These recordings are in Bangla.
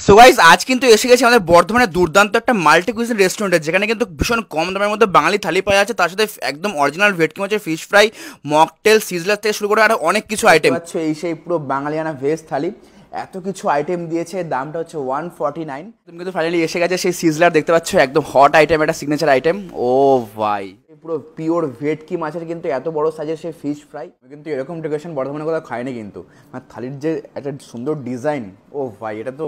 সো গাইস আজ কিন্তু এসে গেছি আমাদের বর্ধমানে দুর্দান্ত একটা মাল্টি কুইজিন রেস্টুরেন্টে, যেখানে কিন্তু ভীষণ কম দামের মধ্যে বাঙালি থালি পাওয়া যাচ্ছে। তার সাথে একদম অরিজিনাল ভেটকি মাছের ফিশ ফ্রাই, মকটেল, সিজলার থেকে শুরু করে আরো অনেক কিছু আইটেম পাচ্ছ। এই সেই পুরো বাঙালিয়ানা ভেজ থালি, এত কিছু আইটেম দিয়েছে, দামটা হচ্ছে 149। তুমি কিন্তু ফাইনালি এসে গেছে সেই সিজলার, দেখতে পাচ্ছ একদম হট আইটেম, একটা সিগনেচার আইটেম। ও ভাই, পুরো পিওর ভেটকি মাছের কিন্তু এত বড় সাইজের সেই ফিশ ফ্রাই, কিন্তু এরকম ডেকোরেশন বর্ধমানে কোথাও খায়নি কিন্তু। আর থালির যে একটা সুন্দর ডিজাইন, ও ভাই এটা তো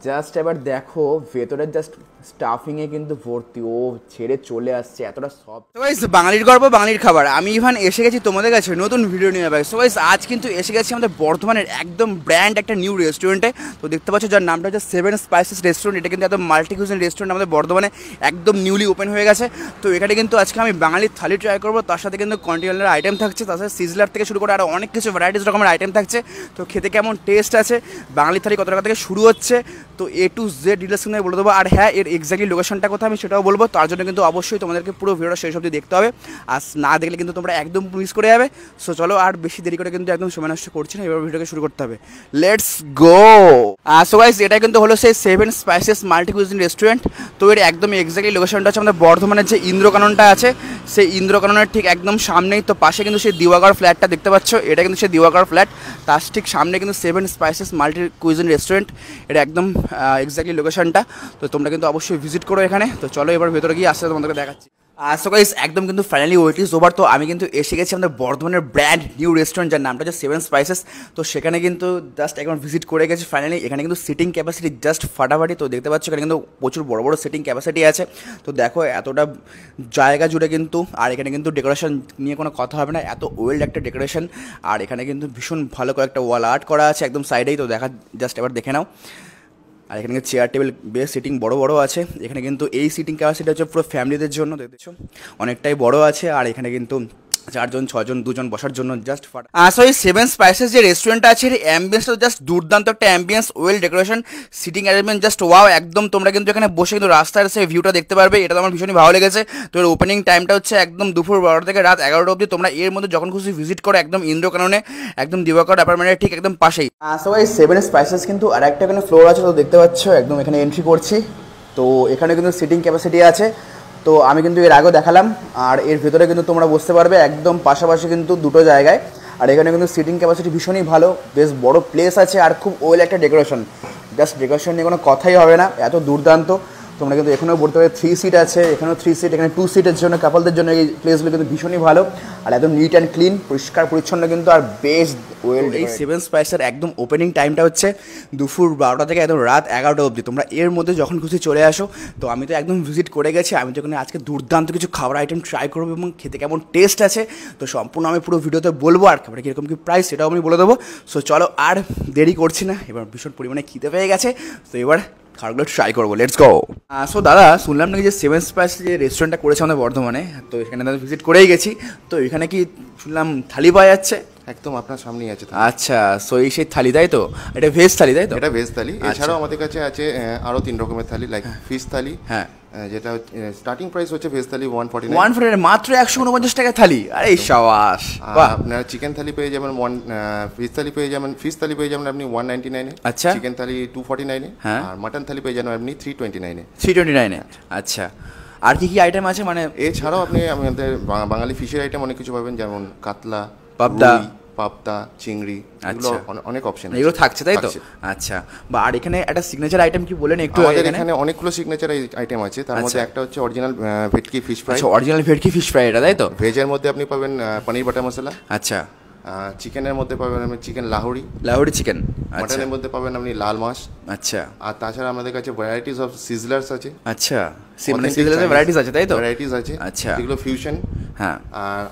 জাস্ট এবার দেখো ভেতরের জাস্ট স্টাফিংয়ে কিন্তু ভর্তি, ও ছেড়ে চলে আসছে, এতটা সফট। সো গাইস বাঙালির গর্ব বাঙালির খাবার, আমি ইভান এসে গেছি তোমাদের কাছে নতুন ভিডিও নিয়ে ভাই। সো গাইস আজ কিন্তু এসে গেছি আমাদের বর্ধমানের একদম ব্র্যান্ড একটা নিউ রেস্টুরেন্টে। তো দেখতে পাচ্ছ যার নামটা হচ্ছে 7 স্পাইসেস রেস্টুরেন্ট। এটা কিন্তু একদম মাল্টি কুইজিন রেস্টুরেন্ট, আমাদের বর্ধমানে একদম নিউলি ওপেন হয়ে গেছে। তো এখানে কিন্তু আজকে আমি বাঙালির থালি ট্রাই করবো, তার সাথে কিন্তু কন্টিনেন্টাল আইটেম থাকছে, তার সাথে সিজলার থেকে শুরু করে আরও অনেক কিছু ভ্যারাইটিস রকমের আইটেম থাকছে। তো খেতে কেমন টেস্ট আছে, বাঙালি থালি কত টাকা থেকে শুরু হচ্ছে, তো এ টু জেড ডিটেলস কিন্তু বলে দেবো। আর হ্যাঁ, এর এক্স্যাক্টলি লোকেশনটা কোথায় আমি সেটাও বলবো। তার জন্য কিন্তু অবশ্যই তোমাদেরকে পুরো ভিডিওটা শেষ অবধি দেখতে হবে, আর না দেখলে কিন্তু তোমরা একদম মিস করে যাবে। সো চলো আর বেশি দেরি করে কিন্তু একদম সময় নষ্ট করছি না, এবার ভিডিওকে শুরু করতে হবে। Let's go. সো গাইস এটা কিন্তু হলো সেই 7 স্পাইসেস মাল্টি কুইজিন রেস্টুরেন্ট। তো এর একদম এক্স্যাক্টলি লোকেশনটা হচ্ছে আমাদের বর্ধমানের যে ইন্দ্রকাননটা আছে, সেই ইন্দ্রকাননের ঠিক একদম সামনেই। তো পাশে কিন্তু সেই দিওয়াগড় ফ্ল্যাটটা দেখতে পাচ্ছ, এটা কিন্তু সেই দিওয়াগড় ফ্ল্যাট, তার ঠিক সামনে কিন্তু 7 স্পাইসেস মাল্টি কুইজিন রেস্টুরেন্ট, এটা একদম এক্স্যাক্টলি লোকেশনটা। তো তোমরা কিন্তু অবশ্যই ভিজিট করো এখানে। তো চলো এবার ভেতরে গিয়ে আসতে তোমাদেরকে দেখাচ্ছি। সো গাইস একদম কিন্তু ফাইনালি ওয়েট ইজ ওভার। তো আমি কিন্তু এসে গেছি আমাদের বর্ধমানের ব্র্যান্ড নিউ রেস্টুরেন্ট, যার নামটা হচ্ছে 7 স্পাইসেস। তো সেখানে কিন্তু জাস্ট একবার ভিজিট করে গেছি ফাইনালি। এখানে কিন্তু সিটিং ক্যাপাসিটি জাস্ট ফাটাফাটি। তো দেখতে পাচ্ছ এখানে কিন্তু প্রচুর বড় বড় সিটিং ক্যাপাসিটি আছে। তো দেখো এতটা জায়গা জুড়ে কিন্তু, আর এখানে কিন্তু ডেকোরেশন নিয়ে কোনো কথা হবে না, এত ওয়েল্ড একটা ডেকোরেশন। আর এখানে কিন্তু ভীষণ ভালো করে একটা ওয়াল আর্ট করা আছে একদম সাইডেই। তো দেখা জাস্ট এবার দেখে নাও। আর এখানে কিন্তু চেয়ার টেবিল বেশ সিটিং বড় বড় আছে। এখানে কিন্তু এই সিটিং ক্যাপাসিটি হচ্ছে পুরো ফ্যামিলিদের জন্য, দেখছো অনেকটাই বড় আছে। আর এখানে কিন্তু 4 জন 6 জন 2 জন বসার জন্য জাস্ট ফাটা। আসলে এই 7 স্পাইসেস যে রেস্টুরেন্টটা আছে, এর অ্যাম্বিয়েন্সটা জাস্ট দুর্দান্ত একটা ambience, well decoration, seating arrangement just wow একদম। তোমরা কিন্তু এখানে বসে কিন্তু রাস্তার সেই ভিউটা দেখতে পারবে, এটা তো আমার ভীষণই ভালো লেগেছে। তো এর ওপেনিং টাইমটা হচ্ছে একদম দুপুর 12টা থেকে রাত 11টা অবধি। তোমরা এর মধ্যে যখন খুশি ভিজিট করো, একদম ইন্দ্রকাননে একদম দিবাকর অ্যাপার্টমেন্টের ঠিক একদম পাশেই। আসলে এই 7 স্পাইসেস কিন্তু আর একটা এখানে ফ্লোর আছে, তো দেখতে পাচ্ছ একদম এখানে এন্ট্রি করছি। তো এখানে কিন্তু সিটিং ক্যাপাসিটি আছে। তো আমি কিন্তু এর আগেও দেখালাম, আর এর ভেতরে কিন্তু তোমরা বুঝতে পারবে একদম পাশাপাশি কিন্তু দুটো জায়গায়। আর এখানে কিন্তু সিটিং ক্যাপাসিটি ভীষণই ভালো, বেশ বড় প্লেস আছে, আর খুব ওয়েল একটা ডেকোরেশন। জাস্ট ডেকোরেশন নিয়ে কোনো কথাই হবে না, এত দুর্দান্ত। তোমরা কিন্তু এখানেও বলতে পারবে 3 সিট আছে, এখানেও 3 সিট, এখানে 2 সিটের জন্য কাপলদের জন্য এই প্লেসগুলো কিন্তু ভীষণই ভালো। আর একদম নিট অ্যান্ড ক্লিন, পরিষ্কার পরিচ্ছন্ন কিন্তু, আর বেশ ওয়েল। এই 7 স্পাইসের একদম ওপেনিং টাইমটা হচ্ছে দুপুর 12টা থেকে একদম রাত 11টা অবধি। তোমরা এর মধ্যে যখন খুশি চলে আসো। তো আমি তো একদম ভিজিট করে গেছি, আমি তো এখানে আজকে দুর্দান্ত কিছু খাবার আইটেম ট্রাই করবো এবং খেতে কেমন টেস্ট আছে তো সম্পূর্ণ আমি পুরো ভিডিওতে বলবো, আর খাবারটা কীরকম কী প্রাইস সেটাও আমি বলে দেবো। সো চলো আর দেরি করছি না, এবার ভীষণ পরিমাণে খিদে পেয়ে গেছে। তো এবার খাবারগুলো ট্রাই করবো, লেটস গো। সো দাদা শুনলাম নাকি যে 7 স্পাইস যে রেস্টুরেন্টটা করেছে আমাদের বর্ধমানে, তো এখানে দাদা ভিজিট করেই গেছি। তো এখানে কি শুনলাম থালি পাওয়া যাচ্ছে? একদম আপনার সামনেই আছে। আচ্ছা, সো এই সেই থালি তাই তো? এটা ভেজ থালি তাই তো? এটা ভেজ থালি। এছাড়াও আমাদের কাছে আছে আরও 3 রকমের থালি, লাইক ফিশ থালি। হ্যাঁ, যেটা স্টার্টিং প্রাইস হচ্ছে ভেজ থালি 149 মাত্র 149 টাকা থালি। আরে সাবাস, বাহ। আপনার চিকেন থালি পেয়ে যাবেন ফিশ থালি পেয়ে যাবেন আপনি 199 এ। আচ্ছা, চিকেন থালি 249 এ। হ্যাঁ, আর মাটন থালি পেয়ে যাবেন আপনি 329 এ। 329 এ। আচ্ছা, আর কি কি আইটেম আছে মানে? এছাড়াও আপনি আমাদের বাঙালি ফিশের আইটেম অনেক কিছু পাবেন, যেমন কাতলা, পাবদা, পাবদা, চিংড়ি, এগুলো অনেক অপশন আছে, এগুলো থাকছে তাই তো? আচ্ছা, বা আর এখানে একটা সিগনেচার আইটেম কি বলেন একটু? আমাদের এখানে অনেকগুলো সিগনেচার আইটেম আছে, তার মধ্যে একটা হচ্ছে অরিজিনাল ভেটকি ফিশ ফ্রাই। আচ্ছা, অরিজিনাল ভেটকি ফিশ ফ্রাই এটা তাই তো? ভেজের মধ্যে আপনি পাবেন পনির বাটার মশলা। আচ্ছা, চিকেনের মধ্যে পাবেন আপনি চিকেন লাহোরি চিকেন। মাটনের মধ্যে পাবেন আপনি লাল মাছ। আচ্ছা, আর তাছাড়া আমাদের কাছে ভ্যারাইটিস অফ সিজলার্স আছে। আচ্ছা, সিজলারের ভ্যারাইটিস আছে তাই তো? ভ্যারাইটিস আছে, আচ্ছা, যেগুলো ফিউশন। হ্যাঁ,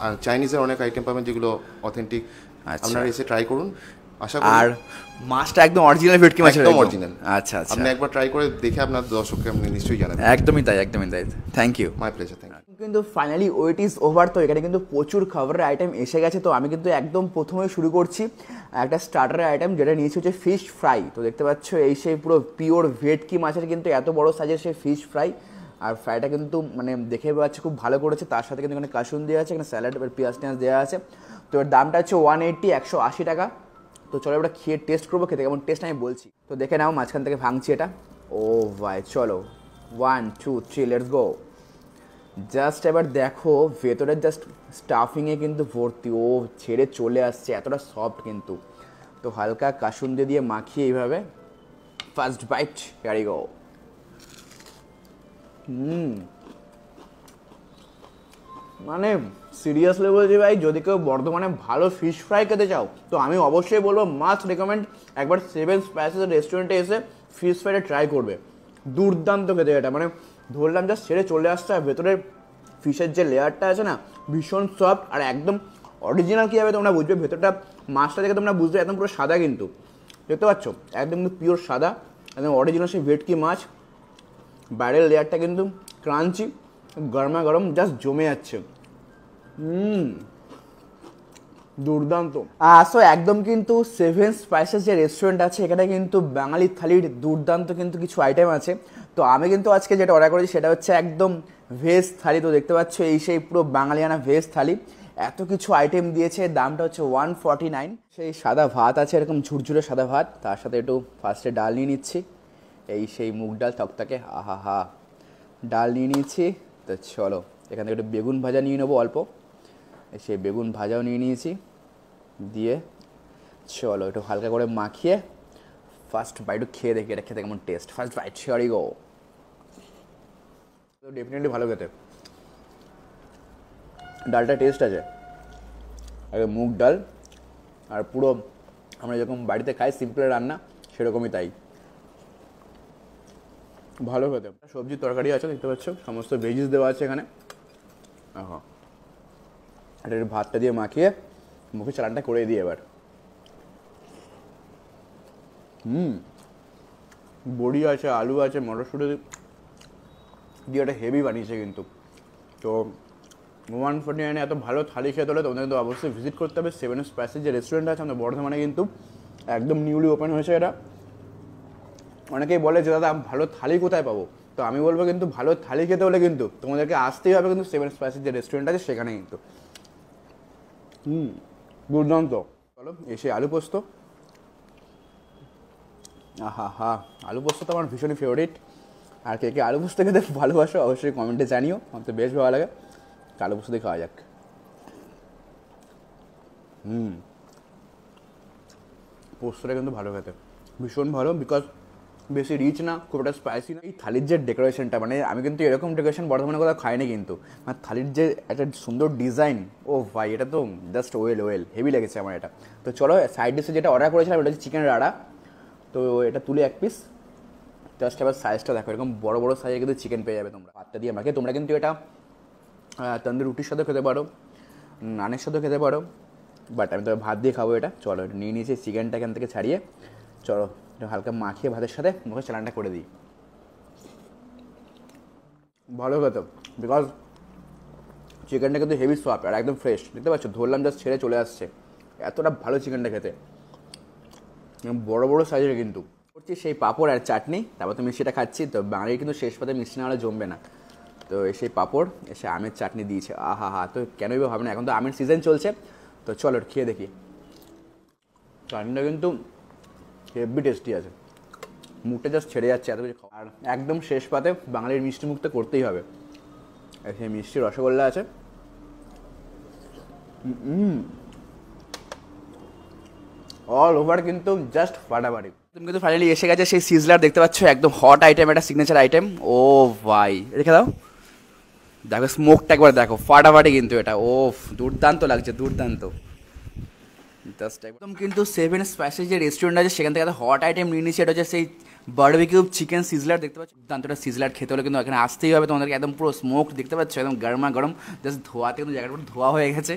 আর চাইনিজের অনেক আইটেম পাবেন যেগুলো অথেন্টিক। আপনারা এসে ট্রাই করুন, আশা করি। আর মাছটা একদম অরিজিনাল ভেটকি মাছ, একদম অরিজিনাল। আচ্ছা আচ্ছা, আপনি একবার ট্রাই করে দেখে আপনার দর্শককে আপনি নিশ্চয়ই জানাবেন। একদমই তাই, একদমই তাই। Thank you, my pleasure, thank you. কিন্তু ফাইনালি ওয়েট ইজ ওভার। তো এখানে কিন্তু প্রচুর খাবারের আইটেম এসে গেছে। তো আমি কিন্তু একদম প্রথমে শুরু করছি একটা স্টার্টারের আইটেম, যেটা নিয়েছি হচ্ছে ফিশ ফ্রাই। তো দেখতে পাচ্ছ এই সেই পুরো পিওর ভেটকি মাছের কিন্তু এত বড় সাইজের সেই ফিশ ফ্রাই। আর ফ্রাইটা কিন্তু মানে দেখে পাচ্ছে খুব ভালো করেছে, তার সাথে কিন্তু এখানে কাসুন দেওয়া আছে, এখানে স্যালাড, পেঁয়াজ টেঁয়াজ দেওয়া আছে। তো এর দামটা হচ্ছে 180 টাকা। তো চলো এবার খেয়ে টেস্ট করবো, খেতে কেমন টেস্ট আমি বলছি। তো দেখে নাও মাঝখান থেকে ভাঙছি এটা। ও ভাই চলো 1 2 3 লেটস গো। জাস্ট এবার দেখো ভেতরের জাস্ট স্টাফিংয়ে কিন্তু ভর্তি, ও ছেড়ে চলে আসছে, এতটা সফট কিন্তু। তো হালকা কাসুন্দি দিয়ে মাখিয়ে এইভাবে ফার্স্ট বাইট, ক্যারি গো। মানে সিরিয়াসলি বলছি ভাই, যদি কেউ বর্ধমানে ভালো ফিশ ফ্রাই খেতে চাও তো আমি অবশ্যই বলবো মাস্ট রেকমেন্ড একবার 7 স্পাইসেস রেস্টুরেন্টে এসে ফিশ ফ্রাইটা ট্রাই করবে। দুর্দান্ত খেতে এটা, মানে ধরলাম জাস্ট ছেড়ে চলে আসছে, আর ভেতরের ফিশের যে লেয়ারটা আছে না ভীষণ সফট, আর একদম অরিজিনাল কীভাবে তোমরা বুঝবে ভেতরটা মাছটা দেখে তোমরা বুঝবে একদম পুরো সাদা, কিন্তু দেখতে পাচ্ছ একদম কিন্তু পিওর সাদা, একদম অরিজিনাল সেই ভেটকি মাছ। বাইরের লেয়ারটা কিন্তু ক্রাঞ্চি, গরমা গরম জাস্ট জমে যাচ্ছে। দুর্দান্ত। সো একদম কিন্তু 7 স্পাইসেস যে রেস্টুরেন্ট আছে এখানে কিন্তু বাঙালি থালির দুর্দান্ত কিন্তু কিছু আইটেম আছে। তো আমি কিন্তু আজকে যেটা অর্ডার করেছি সেটা হচ্ছে একদম ভেজ থালি। তো দেখতে পাচ্ছ এই সেই পুরো বাঙালিয়ানা ভেজ থালি, এত কিছু আইটেম দিয়েছে, দামটা হচ্ছে 149। সেই সাদা ভাত আছে, এরকম ঝুরঝুরে সাদা ভাত, তার সাথে একটু ফার্স্টে ডাল নিয়ে নিচ্ছি, এই সেই মুগ ডাল তকতাকে, আহা হা, ডাল নিয়ে নিয়েছি। তো চলো এখান থেকে একটু বেগুন ভাজা নিয়ে নেবো অল্প, সেই বেগুন ভাজাও নিয়ে নিয়েছি, দিয়ে চলো একটু হালকা করে মাখিয়ে ফার্স্ট বাইট খেয়ে দেখি এটা খেতে কেমন টেস্ট। ফার্স্ট বাইট, শিওরই গো। ডেফিনেটলি ভালো খেতে, ডালটা টেস্ট আছে, মুগ ডাল, আর পুরো আমরা যেরকম বাড়িতে খাই সিম্পল রান্না সেরকমই তাই, ভালো খেতে। সবজির তরকারি আছে দেখতে পাচ্ছ, সমস্ত ভেজিস দেওয়া আছে এখানে। হ্যাঁ, এটা ভাতটা দিয়ে মাখিয়ে মুখে চালানটা করে দিই এবার। বড়ি আছে, আলু আছে, মটরশুঁটি দিয়ে একটা হেভি বানিয়েছে কিন্তু। তো 149 এত ভালো থালি খেতে হলে তোমাদের কিন্তু অবশ্যই ভিজিট করতে হবে 7 স্পাইসেস যে রেস্টুরেন্ট আছে আমাদের বর্ধমানে, কিন্তু একদম নিউলি ওপেন হয়েছে এটা। অনেকেই বলে যে দাদা ভালো থালি কোথায় পাবো, তো আমি বলবো কিন্তু ভালো থালি খেতে হলে কিন্তু তোমাদেরকে আসতেই হবে কিন্তু 7 স্পাইসেস যে রেস্টুরেন্ট আছে সেখানে কিন্তু। দুর্দান্ত। চলো এসে আলু পোস্ত, আহা হা, আলু পোস্ত তো আমার ভীষণই ফেভারিট। আর কে কে আলু পোস্ত খেতে ভালোবাসো অবশ্যই কমেন্টে জানিও, আমার তো বেশ ভালো লাগে। আলু পোস্ত দিয়ে খাওয়া যাক। পোস্তটা কিন্তু ভালো খেতে, ভীষণ ভালো, বিকজ বেশি রিচ না, খুব একটা স্পাইসি না। এই থালির যে ডেকোরেশনটা, মানে আমি কিন্তু এরকম ডেকোরেশন বর্ধমানে কোথাও খাইনি কিন্তু, মানে থালির যে একটা সুন্দর ডিজাইন, ও ভাই এটা তো জাস্ট ওয়েল হেভি লেগেছে আমার এটা। তো চলো সাইড ডিশে যেটা অর্ডার করেছিলাম এটা হচ্ছে চিকেন রাড়া, তো এটা তুলে 1 পিস। জাস্ট এবার সাইজটা দেখো, এরকম বড় বড় সাইজে কিন্তু চিকেন পেয়ে যাবে তোমরা ভাতটা দিয়ে মাখিয়ে। তোমরা কিন্তু এটা তন্দুরি রুটির সাথেও খেতে পারো, নানের সাথেও খেতে পারো, বাট আমি তো ভাত দিয়ে খাবো এটা। চলো এটা নিয়ে নিয়েছি, চিকেনটা এখান থেকে ছাড়িয়ে চলো এটা হালকা মাখিয়ে ভাতের সাথে মুখে চালানটা করে দিই। ভালো খেতে, বিকজ চিকেনটা কিন্তু হেভি সফট আর একদম ফ্রেশ, দেখতে পাচ্ছ ধরলাম জাস্ট ছেড়ে চলে আসছে, এতটা ভালো চিকেনটা খেতে, বড় বড় সাইজের কিন্তু। করছি সেই পাঁপড় আর চাটনি, তারপর তো মিষ্টিটা খাচ্ছি। তো বাঙালির কিন্তু শেষ পাতে মিষ্টি না হলে জমবে না, তো সেই পাঁপড় এসে আমের চাটনি দিয়েছে, আহা হা, তো কেনই বা হবে না, এখন তো আমের সিজন চলছে। তো চলো খেয়ে দেখি, চাটনিটা কিন্তু হেভি টেস্টি আছে, মুখটা জাস্ট ছেড়ে যাচ্ছে এত কিছু। আর একদম শেষ পাতে বাঙালির মিষ্টি মুখ তো করতেই হবে, সেই মিষ্টি রসগোল্লা আছে। অল ওভার কিন্তু জাস্ট ফাটাফাটি। তুমি কিন্তু ফাইনালি এসে গেছে সেই সিজলার, দেখতে পাচ্ছ একদম হট আইটেম, একটা সিগনেচার আইটেম। ও ভাই রেখে দাও, দেখো স্মোকটা একবার দেখো, ফাটাফাটি কিন্তু এটা, ও দুর্দান্ত লাগছে, দুর্দান্ত। জাস্ট একদম কিন্তু 7 স্পাইসেস যে রেস্টুরেন্ট আছে সেখান থেকে হট আইটেম নিয়ে নিচ্ছে, এটা হচ্ছে সেই বারবিকিউ চিকেন সিজলার, দেখতে পাচ্ছ দুর্দান্তটা সিজলার খেতে হলে কিন্তু এখানে আসতেই হবে তোমাদেরকে, একদম পুরো স্মোক দেখতে পাচ্ছ, একদম গরমা গরম, জাস্ট ধোয়াতে কিন্তু জায়গাটা পুরো ধোয়া হয়ে গেছে,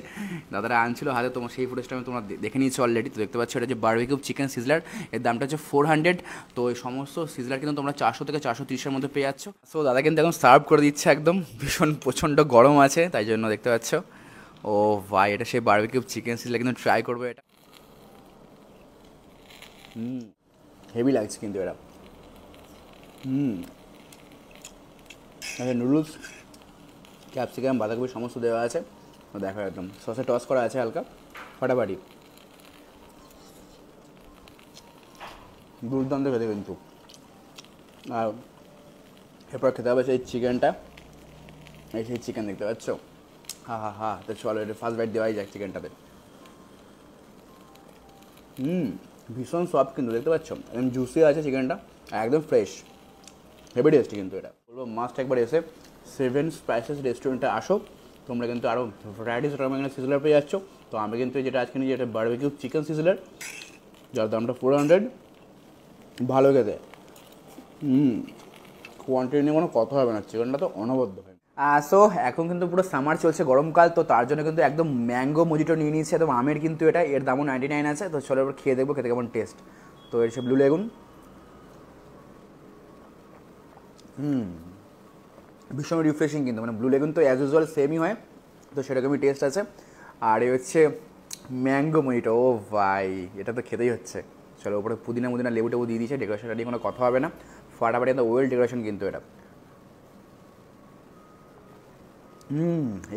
দাদারা আনছিল হাতে, তোমার সেই ফুটেজটা আমি তোমরা দেখে নিয়েছো অলরেডি। তো দেখতে পাচ্ছ এটা হচ্ছে বারবিকিউ চিকেন সিজলার, এর দামটা হচ্ছে 400। তো এই সমস্ত সিজলার কিন্তু তোমরা 400 থেকে 430-এর মধ্যে পেয়ে যাচ্ছ। সো দাদা কিন্তু এখন সার্ভ করে দিচ্ছে, একদম ভীষণ প্রচণ্ড গরম আছে তাই জন্য দেখতে পাচ্ছ। ও ভাই এটা সেই বারবিকিউ চিকেন সিজলার, কিন্তু ট্রাই করবো এটা, হেভি লাগছে কিন্তু এটা। নুডলস, ক্যাপসিকাম, বাঁধাকপি সমস্ত দেওয়া আছে, দেখো একদম সসে টস করা আছে হালকা, ফাটাফাটি। দুর্দান্ত খেতে কিন্তু। আর এরপর খেতে হবে সেই চিকেনটা, এই সেই চিকেন দেখতে পাচ্ছ, হা, তো চলো এটা ফার্স্ট বাইট দেওয়াই যাক চিকেনটাতে। ভীষণ সফট কিন্তু দেখতে পাচ্ছ, একদম জুসি আছে চিকেনটা, একদম ফ্রেশ, হেভি টেস্টি কিন্তু এটা। বলবো মাস্ট একবার এসে সেভেন স্পাইসেস রেস্টুরেন্টে আসো, তোমরা কিন্তু আরও ভ্যারাইটিস রকমের সিজলার পেয়ে যাচ্ছ। তো আমি কিন্তু যেটা আজকে নিয়ে যেটা বারবিকিউ চিকেন সিজলার, যার দামটা 400, ভালো খেতে। কোয়ান্টিটি নিয়ে কোনো কথা হবে না, চিকেনটা তো অনবদ্য হয়। সো এখন কিন্তু পুরো সামার চলছে, গরমকাল, তো তার জন্য কিন্তু একদম ম্যাঙ্গো মজিটো নিয়ে নিয়েছে, একদম আমের কিন্তু এটা, এর দামও 99 আছে। তো চলো এবার খেয়ে দেখবো খেতে কেমন টেস্ট। তো এর সে ব্লু লেগুন, ভীষণ রিফ্রেশিং কিন্তু, মানে ব্লু লেগুন তো অ্যাজ ইউজুয়াল সেমই হয়, তো সেরকমই টেস্ট আছে। আর এ হচ্ছে ম্যাঙ্গো মজিটো, ও ভাই এটা তো খেতেই হচ্ছে। চলো ওপরে পুদিনা লেবু টেবু দিয়ে দিয়েছে, ডেকোরেশনটা নিয়ে কোনো কথা হবে না, ফাটাফাটি একদম ওয়েল ডেকোরেশন কিন্তু এটা।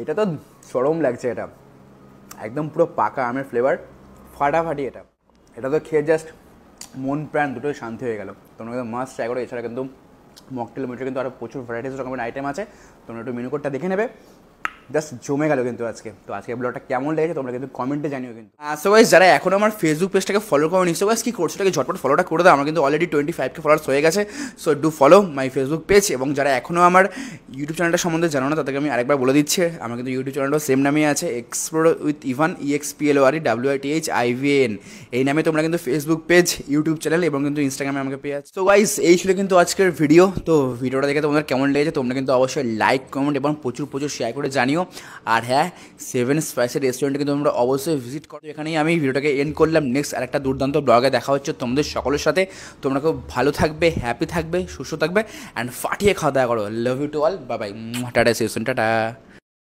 এটা তো চরম লাগছে, এটা একদম পুরো পাকা আমের ফ্লেভার, ফাটাফাটি এটা। এটা তো খেয়ে জাস্ট মন প্রাণ দুটোই শান্তি হয়ে গেল। তোমরা কিন্তু মাস্ট ট্রাই করো। এছাড়া কিন্তু মকটেল মিটার কিন্তু আরও প্রচুর ভ্যারাইটিস রকমের আইটেম আছে, তোমরা একটু মেনু কোডটা দেখে নেবে। জাস্ট জমে গেল কিন্তু আজকে। তো আজকে ব্লগটা কেমন লেগেছে তোমরা কিন্তু কমেন্টে জানিও কিন্তু। সো গাইস যারা এখনও আমার ফেসবুক পেজটাকে ফলো করো নিশ্চয়, গাইস কী করছো এটাকে ঝটপট ফলোটা করে দাও, আমার কিন্তু অলরেডি 25K ফলোয়ার্স হয়ে গেছে। So do follow my Facebook page. এবং যারা এখনও আমার ইউটিউব চ্যানেলটা সম্বন্ধে জানো না, তাদেরকে আমি আরেকবার বলে দিচ্ছি, আমার কিন্তু ইউটিউব চ্যানেলটাও সেম নামেই আছে, explore with Ivan, EXPLORE WITHIVAN। এই নামে তোমরা কিন্তু ফেসবুক পেজ, ইউটিউব চ্যানেল এবং কিন্তু ইনস্টাগ্রামে আমাকে পেয়ে যাচ্ছ। তো গাইস এই ছিল কিন্তু আজকের ভিডিও। তো ভিডিওটা দেখে তোমাদের কেমন লেগেছে তোমরা কিন্তু অবশ্যই লাইক, কমেন্ট এবং প্রচুর শেয়ার করে জানিও। আর হ্যাঁ, সেভেন স্পাইসেস রেস্টুরেন্টে কিন্তু তোমরা অবশ্যই ভিজিট করো। এখানেই আমি ভিডিওটাকে এন্ড করলাম। নেক্সট আরেকটা দুর্দান্ত ব্লগে দেখা হচ্ছে তোমাদের সকলের সাথে। তোমরা খুব ভালো থাকবে, হ্যাপি থাকবে, সুস্থ থাকবে অ্যান্ড ফাটিয়ে খাওয়া দাওয়া করো। Love you to all, bye bye, tata, session tata.